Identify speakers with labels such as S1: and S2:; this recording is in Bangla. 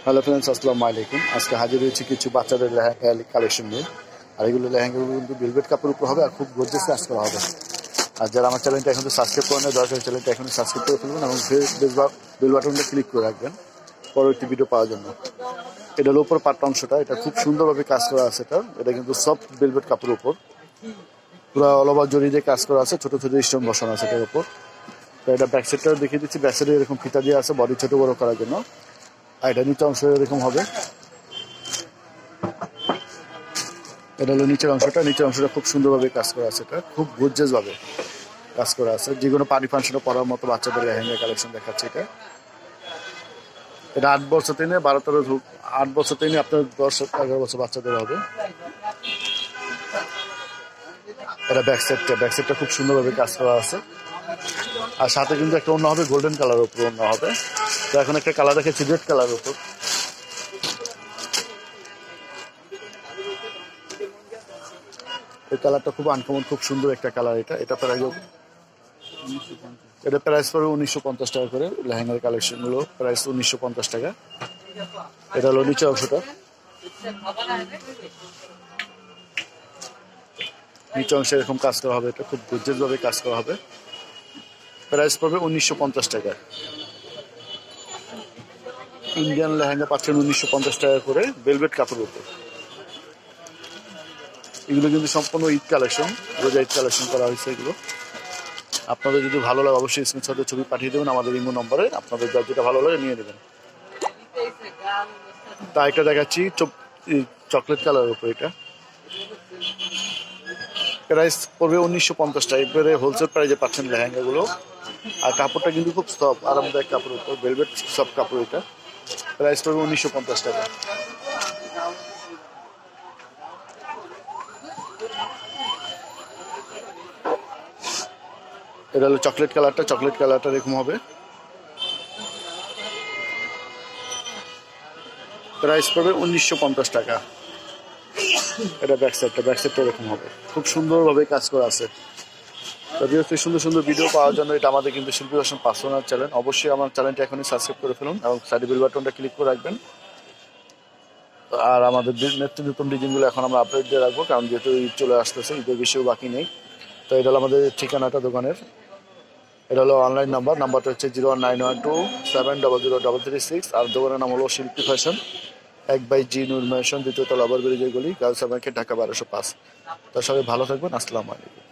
S1: হ্যালো ফ্রেন্ডস, আসসালামু আলাইকুম। আজকে হাজির হয়েছি কিছু বাচ্চাদের লেহেঙ্গা কালেকশন নিয়ে। আর এগুলো লেহেঙ্গাগুলো কিন্তু ভেলভেট কাপড়ের উপর হবে আর খুব গর্জিয়াস কাজ করা হবে। আর যারা আমার চ্যানেলটা এখন সাবস্ক্রাইব করেন দরকার চ্যানেলটা এখন সাবস্ক্রাইব করে ফেলবেন এবং বেল বাটনটা ক্লিক করে রাখবেন পরবর্তী ভিডিও পাওয়ার জন্য। এটা হলো উপর পাট্টা অংশটা, এটা খুব সুন্দরভাবে কাজ করা আছে। এটা কিন্তু সফট ভেলভেট কাপড়ের উপর পুরো অল ওভার জড়ি দিয়ে কাজ করা আছে, ছোট ছোট স্টোন বসানো আছে এটার উপর। তো এটা ব্যাক সাইডটা দেখিয়ে দিচ্ছি। ব্যাক সাইডে এরকম ফিতা দিয়ে আছে বডি ছোট বড় করার জন্য। আর এটা নিচের অংশ এরকম হবে। এটা হলো নিচের অংশটা খুব সুন্দরভাবে কাজ করা আছে। এটা খুব গর্জিয়াস ভাবে কাজ করা আছে, যে কোনো পার্টি ফাংশনে পরার মতো বাচ্চাদের লেহেঙ্গা কালেকশন দেখাচ্ছে। এটা 8 বছর থেকে 12-13, 8 বছর থেকে আপনার 10-11 বছর বাচ্চাদের হবে। এটা ব্যাক সাইডটা খুব সুন্দরভাবে কাজ করা আছে। আর সাথে কিন্তু একটা অন্য হবে গোল্ডেন কালার উপর অন্য হবে। তো এখন একটা কালার দেখাচ্ছি রেড কালার উপর। এই কালারটা খুব আনকমন, খুব সুন্দর একটা কালার। এটা প্রাইস পড়বে 1950 টাকা করে। লেহেঙ্গার কালেকশন গুলো প্রাইস 1950 টাকা। এটা হলো নিচের অংশটা, নিচে অংশে এরকম কাজ করা হবে। এটা খুব গর্জিয়াস ভাবে কাজ করা হবে। প্রাইস পড়বে 1950 টাকা। ইন্ডিয়ান লেহেঙ্গা পাচ্ছেন 1950 টাকা করে ভেলভেট কাপড়ের উপর। এগুলো কিন্তু সম্পূর্ণ ঈদ কালেকশন, রোজা ঈদ কালেকশন করা হয়েছে এগুলো। আপনাদের যদি ভালো লাগে অবশ্যই স্ক্রিনশটের ছবি পাঠিয়ে দেবেন আমাদের ইমো নম্বরে। আপনাদের যার যেটা ভালো লাগে নিয়ে নেবেন। তা একটা দেখাচ্ছি চকলেট কালারের উপর। এটা প্রাইস পড়বে 1950 টাকা। একবারে হোলসেল প্রাইসে পাচ্ছেন লেহেঙ্গাগুলো। আর কাপড়টা কিন্তু খুব সফট, আরামদায়ক কাপড়ের উপর, ভেলভেট সফট কাপড়। এটা প্রাইস পড়বে 1950 টাকা। এটা হলো চকলেট কালারটা এরকম হবে। প্রাইস পড়বে 1950 টাকা। এটা ব্যাক সাইডটা এরকম হবে। খুব সুন্দরভাবে কাজ করা আছে। তবে সুন্দর সুন্দর ভিডিও পাওয়ার জন্য এটা আমাদের কিন্তু শিল্পী ফ্যাশন পার্সোনাল চ্যানেল। অবশ্যই আমার চ্যানেলটা এখনই সাবস্ক্রাইব করে ফেলুন এবং সাইডে বেল বাটনটা ক্লিক করে রাখবেন। আর আমাদের নিত্য নতুন ডিজাইনগুলো এখন আমরা আপডেট দিয়ে রাখবো, কারণ যেহেতু ঈদ চলে আসতেছে, ঈদের বেশিও বাকি নেই। তো এটা হলো আমাদের ঠিকানাটা দোকানের। এটা হলো অনলাইন নাম্বারটা হচ্ছে 01927003336। আর দোকানের নাম হলো শিল্পী ফ্যাশন, 1/G নূর মেনশন, 2য় তলা, ওভারব্রিজের গলি, গার্লস ব্যাংকের, ঢাকা 1205। তো সবাই ভালো থাকবেন। আসসালামু আলাইকুম।